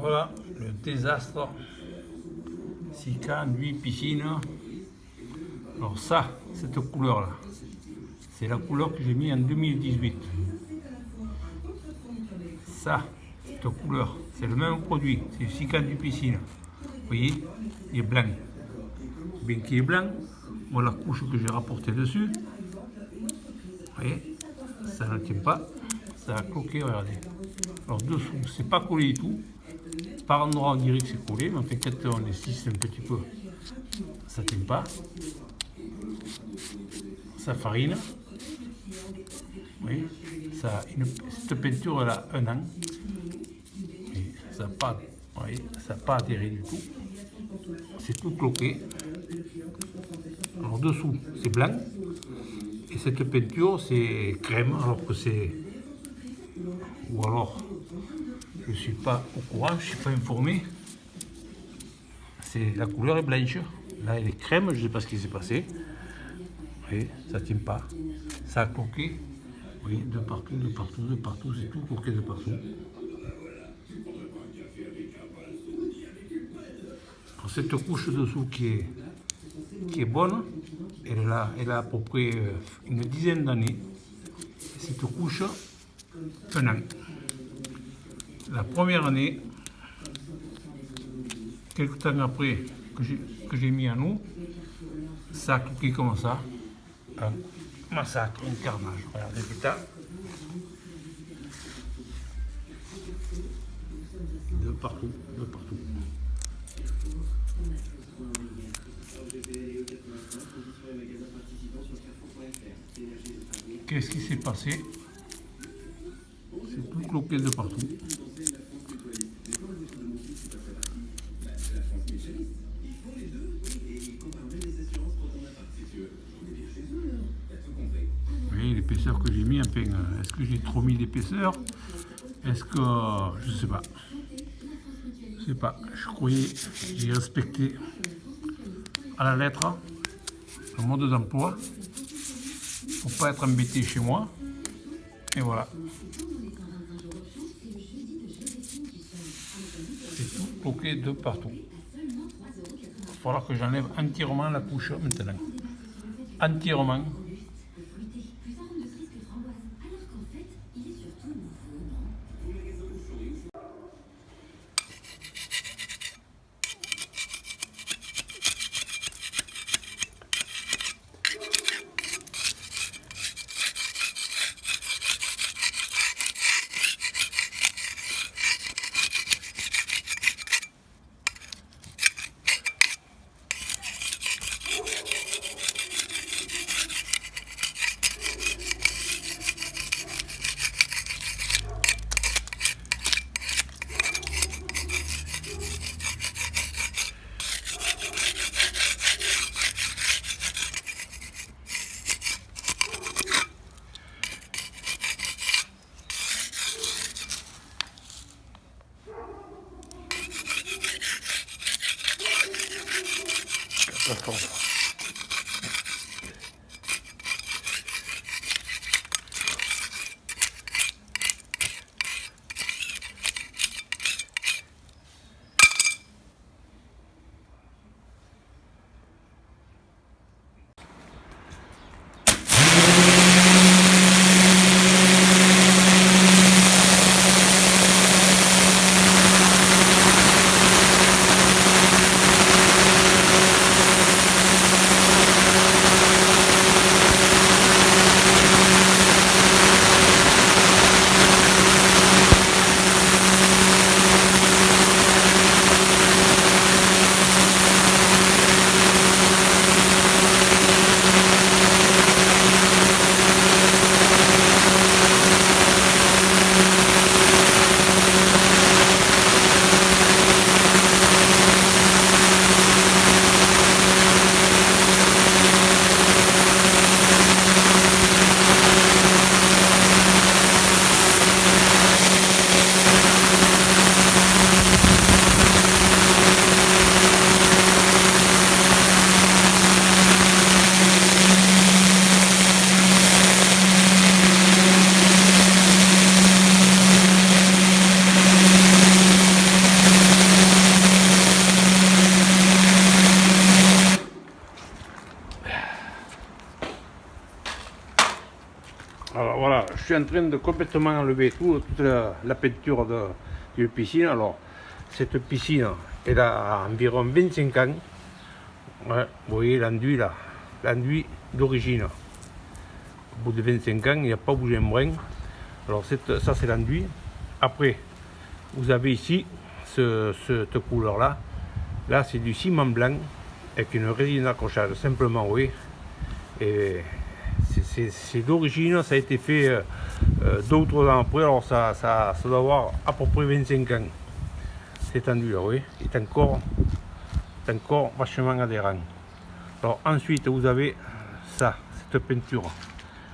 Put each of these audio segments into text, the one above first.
Voilà le désastre. 6K, nuit, piscine. Alors ça, cette couleur là, c'est la couleur que j'ai mis en 2018. Ça, cette couleur, c'est le même produit, c'est le 6K du piscine. Vous voyez, il est blanc. Bien qu'il est blanc, voilà la couche que j'ai rapportée dessus. Vous voyez, ça ne tient pas, ça a cloqué, regardez. Alors dessous, c'est pas collé du tout. Par endroit, on dirait que c'est collé, mais en fait, quand on esquisse un petit peu, ça ne tient pas. Ça farine. Oui, ça, cette peinture elle a 1 an. Et ça n'a pas, pas atterri du tout. C'est tout cloqué. Alors dessous, c'est blanc. Et cette peinture, c'est crème, alors que c'est... Ou alors, je ne suis pas au courant, je ne suis pas informé. La couleur est blanche. Là, elle est crème, je ne sais pas ce qui s'est passé. Et ça ne tient pas. Ça a cloqué. Oui, de partout, de partout, de partout. C'est tout cloqué de partout. Alors, cette couche dessous qui est bonne, elle a à peu près une dizaine d'années. Cette couche, 1 an. La première année, quelques temps après que j'ai mis en eau, ça a cloqué comme ça. Un massacre, un carnage. Regardez l'état. De partout, de partout. Qu'est-ce qui s'est passé? C'est tout cloqué de partout. Oui, l'épaisseur que j'ai mis, enfin, est-ce que j'ai trop mis d'épaisseur? Est-ce que... je sais pas. Je sais pas. Je croyais que j'ai respecté à la lettre le mode d'emploi pour pas être embêté chez moi. Et voilà. C'est tout cloqué de partout. Il va falloir que j'enlève entièrement la couche maintenant. Entièrement. Alors voilà, je suis en train de complètement enlever toute la peinture de piscine. Alors, cette piscine, elle a environ 25 ans. Ouais, vous voyez l'enduit là, l'enduit d'origine. Au bout de 25 ans, il n'a pas bougé un brin. Alors ça c'est l'enduit. Après, vous avez ici cette couleur là. Là c'est du ciment blanc avec une résine d'accrochage, simplement, oui. Et c'est d'origine, ça a été fait 2 ou 3 ans après, alors ça doit avoir à peu près 25 ans. Cet enduit là, oui, est encore vachement adhérent. Alors ensuite vous avez ça, cette peinture.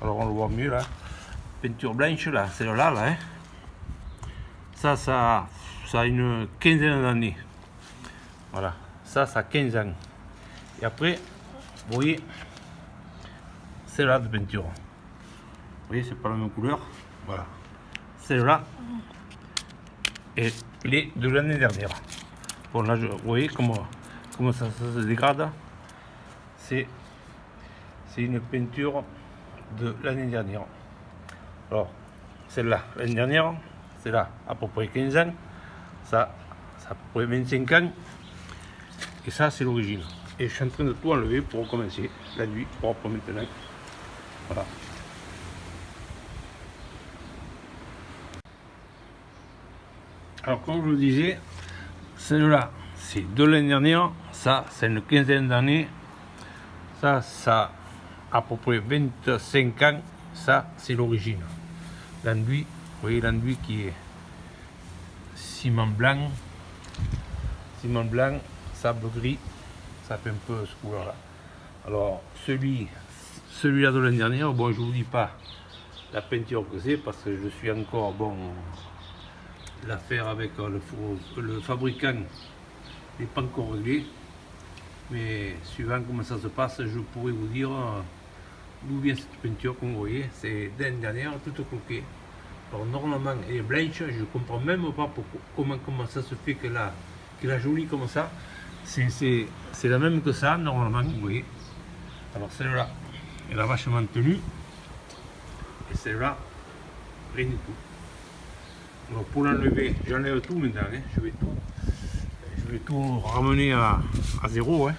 Alors on le voit mieux là. Peinture blanche là, celle-là là, hein. Ça a une quinzaine d'années. Voilà, ça a 15 ans. Et après, vous voyez, celle-là de peinture. Vous voyez, c'est pas la même couleur. Voilà. Celle-là, elle est de l'année dernière. Bon là, vous voyez comment ça se dégrade. C'est une peinture de l'année dernière. Alors, celle-là, l'année dernière, c'est là à peu près 15 ans. Ça à peu près 25 ans. Et ça, c'est l'origine. Et je suis en train de tout enlever pour recommencer la nuit propre maintenant. Voilà. Alors, comme je vous disais, celle-là, c'est de l'année dernière. Ça, c'est une quinzaine d'années. Ça à peu près 25 ans. Ça, c'est l'origine. L'enduit, vous voyez l'enduit qui est ciment blanc, sable gris, ça fait un peu ce couleur-là. Alors, celui-là de l'année dernière, bon, je vous dis pas la peinture que c'est parce que je suis encore, bon, l'affaire avec le fabricant n'est pas encore réglé. Mais suivant comment ça se passe, je pourrais vous dire d'où vient cette peinture, comme vous voyez, c'est l'année dernière, toute coquée. Alors normalement elle est blanche, je ne comprends même pas comment ça se fait qu'elle a jolie comme ça. C'est la même que ça, normalement, vous voyez. Alors celle-là, elle a vachement tenu. Et celle-là, rien du tout. Alors pour l'enlever, j'enlève tout maintenant, hein. Je vais tout ramener à zéro, hein.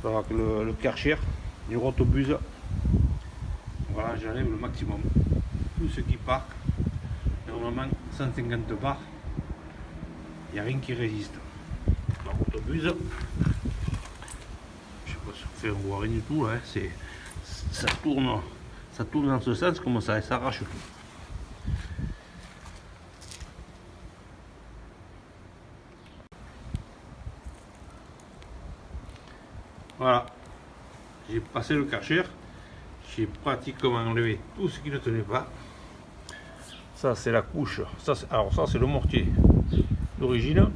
Avec le Karcher, les rotobuse. Voilà, j'enlève le maximum. Tout ce qui part, normalement 150 bars, il n'y a rien qui résiste. La rotobuse, je sais pas si on fait, on voit rien du tout, hein. Ça tourne dans ce sens comme ça et ça arrache tout. Voilà, j'ai passé le Karcher, j'ai pratiquement enlevé tout ce qui ne tenait pas. Ça c'est la couche, alors ça c'est le mortier d'origine,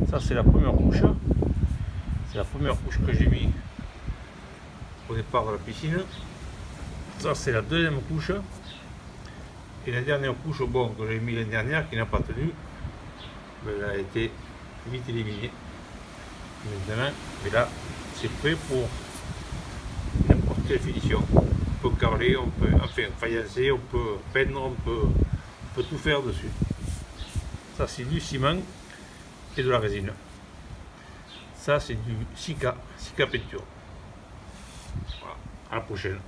ça c'est la première couche, que j'ai mis au départ de la piscine, ça c'est la deuxième couche, et la dernière couche, bon, que j'ai mis l'année dernière qui n'a pas tenu, mais elle a été vite éliminée maintenant, mais là c'est prêt pour n'importe quelle finition. On peut carreler, on peut faïencer, on peut peindre, on peut tout faire dessus. Ça c'est du ciment et de la résine. Ça c'est du Sika peinture. Voilà, à la prochaine.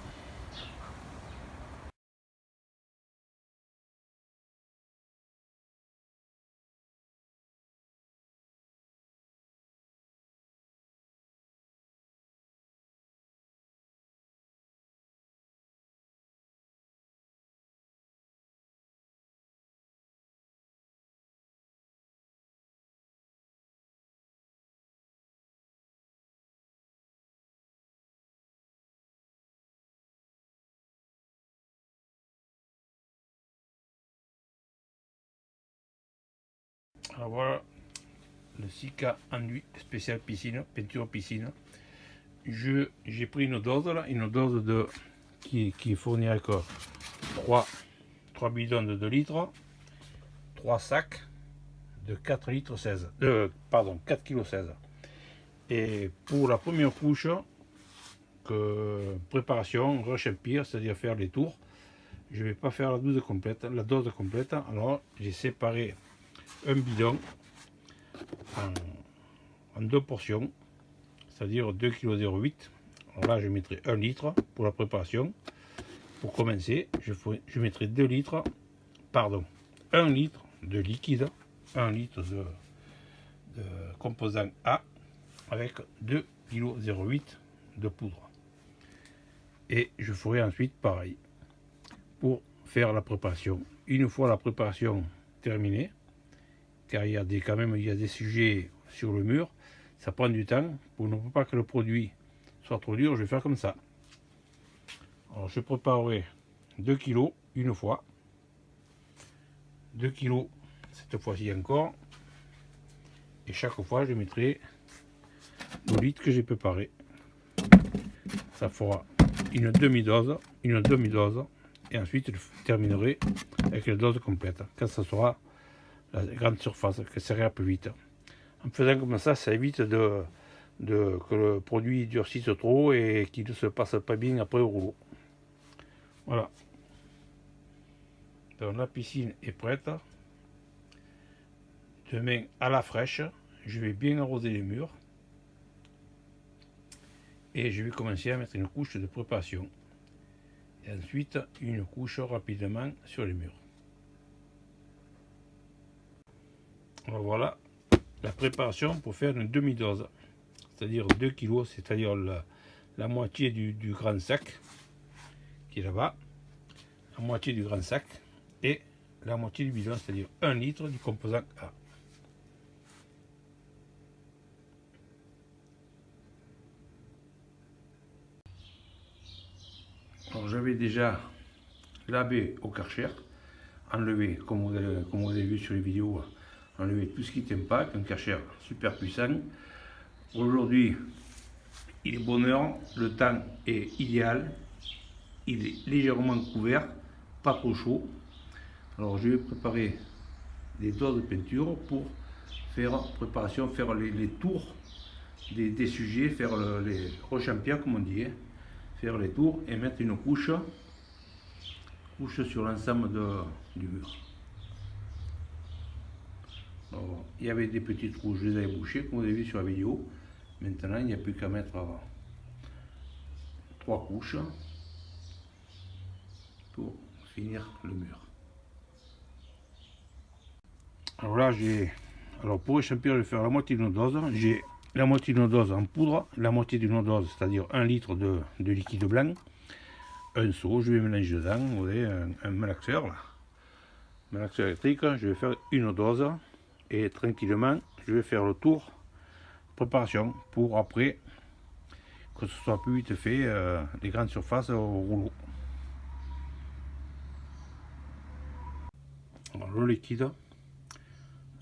Alors voilà le Sika enduit spécial piscine, peinture piscine. J'ai pris une dose là, qui est fournie avec 3 bidons de 2 litres, 3 sacs de 4 litres 16, pardon, 4 kg 16. Et pour la première couche, préparation, rush empire, c'est-à-dire faire les tours, je ne vais pas faire la dose complète, alors j'ai séparé un bidon en deux portions, c'est-à-dire 2,08 kg. Alors là, je mettrai 1 litre pour la préparation. Pour commencer, je mettrai 2 litres, pardon, 1 litre de liquide, 1 litre de composant A avec 2,08 kg de poudre. Et je ferai ensuite pareil pour faire la préparation. Une fois la préparation terminée, car quand même il y a des sujets sur le mur, ça prend du temps. Pour ne pas que le produit soit trop dur, je vais faire comme ça. Alors je préparerai 2 kg une fois, 2 kg cette fois-ci encore, et chaque fois je mettrai le litre que j'ai préparé. Ça fera une demi-dose, et ensuite je terminerai avec la dose complète quand ça sera la grande surface, que ça ira plus vite. En faisant comme ça évite que le produit durcisse trop et qu'il ne se passe pas bien après au rouleau. Voilà. Donc la piscine est prête. Demain à la fraîche, je vais bien arroser les murs. Et je vais commencer à mettre une couche de préparation. Et ensuite une couche rapidement sur les murs. Alors voilà la préparation pour faire une demi-dose. C'est-à-dire 2 kg, c'est-à-dire la moitié du grand sac qui est là-bas. La moitié du grand sac et la moitié du bidon, c'est-à-dire 1 litre du composant A. Alors j'avais déjà lavé au Karcher, enlevé, comme vous avez vu sur les vidéos, enlevé tout ce qui ne tient pas, un Karcher super puissant. Aujourd'hui, il est bonne heure, le temps est idéal, il est légèrement couvert, pas trop chaud. Alors je vais préparer des doses de peinture pour faire les tours des sujets, faire les rochampia comme on dit, faire les tours et mettre une couche sur l'ensemble du mur. Alors, il y avait des petits trous, je les avais bouchés comme vous avez vu sur la vidéo. Maintenant il n'y a plus qu'à mettre 3 couches pour finir le mur. Alors là pour échampir, je vais faire la moitié d'une dose. J'ai la moitié d'une dose en poudre, la moitié d'une dose, c'est-à-dire 1 litre de liquide blanc, un seau, je vais mélanger dedans, vous voyez, un malaxeur là, malaxeur électrique. Je vais faire une dose et tranquillement je vais faire le tour préparation pour après que ce soit plus vite fait les grandes surfaces au rouleau. Alors le liquide,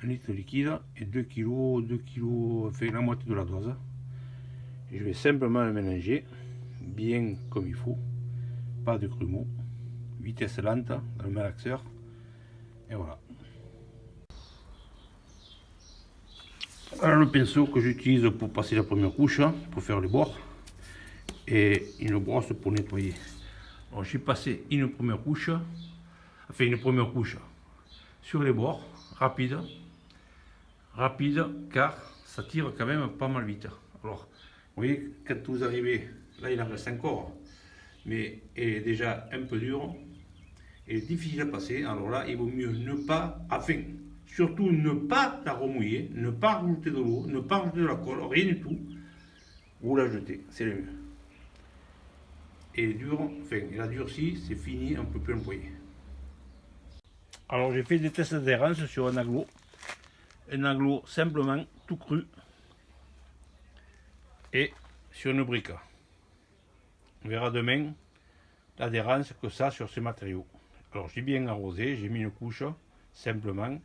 1 litre de liquide et 2 kg, fait la moitié de la dose. Et je vais simplement le mélanger bien comme il faut, pas de grumeaux, vitesse lente dans le malaxeur, et voilà. Alors le pinceau que j'utilise pour passer la première couche, pour faire les bords, et une brosse pour nettoyer. Alors j'ai passé une première couche sur les bords, rapide car ça tire quand même pas mal vite. Alors vous voyez, quand vous arrivez, là il en reste encore, mais elle est déjà un peu dure, elle est difficile à passer. Alors là il vaut mieux ne pas, surtout ne pas la remouiller, ne pas rajouter de l'eau, ne pas rajouter de la colle, rien du tout. Vous la jetez, c'est le mieux. Et elle a durci, c'est fini, on ne peut plus l'employer. Alors j'ai fait des tests d'adhérence sur un aglo simplement tout cru et sur une brique. On verra demain l'adhérence que ça sur ces matériaux. Alors j'ai bien arrosé, j'ai mis une couche simplement.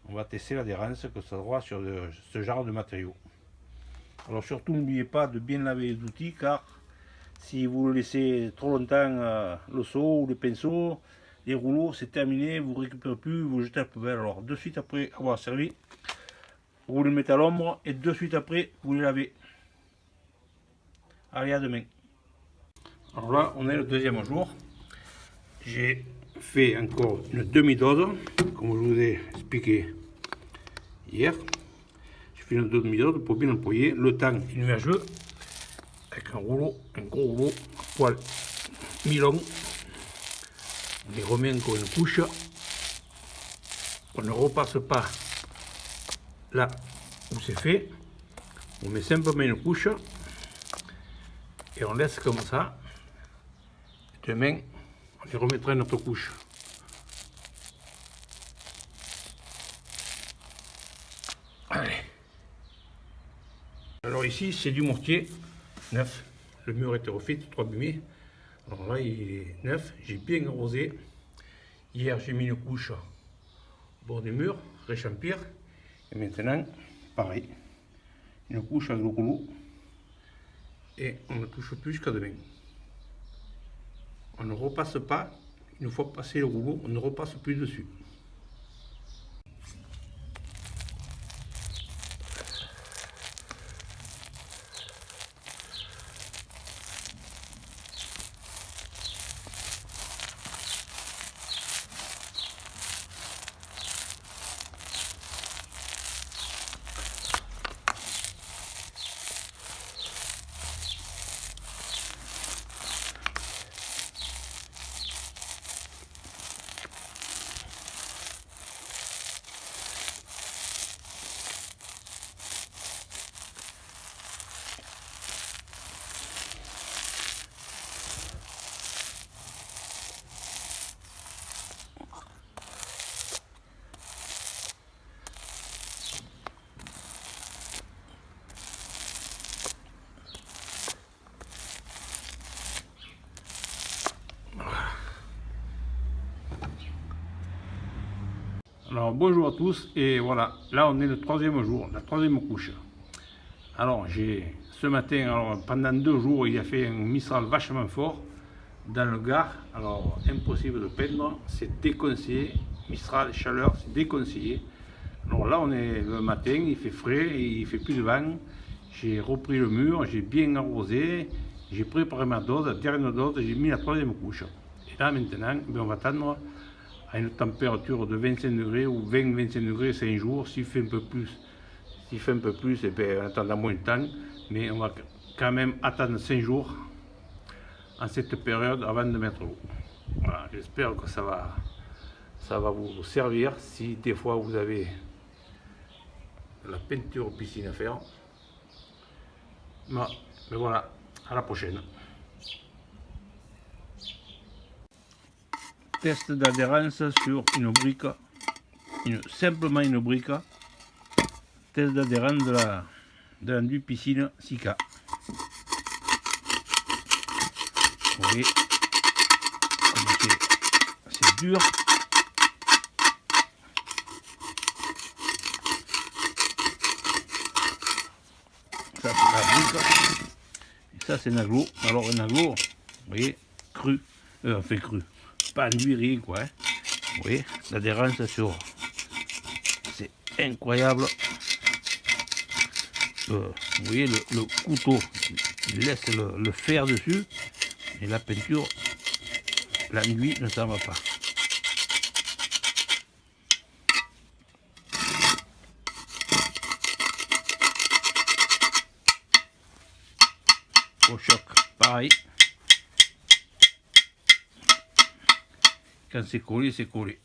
On va tester l'adhérence que ça aura sur ce genre de matériaux. Alors surtout n'oubliez pas de bien laver les outils, car si vous le laissez trop longtemps, le seau ou le pinceau, les rouleaux, c'est terminé, vous ne récupérez plus, vous jetez à la poubelle. Alors de suite après avoir servi, vous le mettez à l'ombre et de suite après vous les lavez. Allez, à demain. Alors là on est le deuxième jour j'ai fait encore une demi-dose, comme je vous ai expliqué hier. Je fais une demi-dose pour bien employer le temps nuageux avec un gros rouleau à poil mi-long. On y remet encore une couche. On ne repasse pas là où c'est fait. On met simplement une couche et on laisse comme ça. Demain, on y remettra une autre couche. Allez. Alors ici, c'est du mortier neuf. Le mur était refait, tout abîmé. Alors là, il est neuf. J'ai bien arrosé. Hier, j'ai mis une couche au bord du mur, réchampir. Et maintenant, pareil. Une couche avec le rouleau. Et on ne touche plus jusqu'à demain. On ne repasse pas. Une fois passé le rouleau, on ne repasse plus dessus. Alors bonjour à tous, et voilà, là on est le troisième jour, la troisième couche. Alors ce matin, alors, pendant 2 jours, il a fait un Mistral vachement fort dans le Gard. Alors impossible de peindre, c'est déconseillé. Mistral, chaleur, c'est déconseillé. Alors là on est le matin, il fait frais, et il fait plus de vent. J'ai repris le mur, j'ai bien arrosé, j'ai préparé ma dose, la dernière dose, j'ai mis la troisième couche. Et là maintenant, on va attendre à une température de 25 degrés ou 20-25 degrés 5 jours. S'il fait un peu plus, et bien, on attendra moins de temps, mais on va quand même attendre 5 jours en cette période avant de mettre l'eau. Voilà, j'espère que ça va vous servir si des fois vous avez la peinture piscine à faire. Mais voilà, à la prochaine. Test d'adhérence sur une brique, simplement une brique. Test d'adhérence de l'enduit piscine Sika. Vous voyez comme c'est dur. Ça c'est la brique. Et ça c'est un aglo. Alors un aglo, vous voyez, cru, enfin cru. Pas enduit, rien quoi. Hein. Vous voyez, l'adhérence sur. C'est incroyable. Vous voyez, le couteau, il laisse le fer dessus. Et la peinture, l'enduit ne s'en va pas. Au choc, pareil. Quand c'est collé, c'est collé.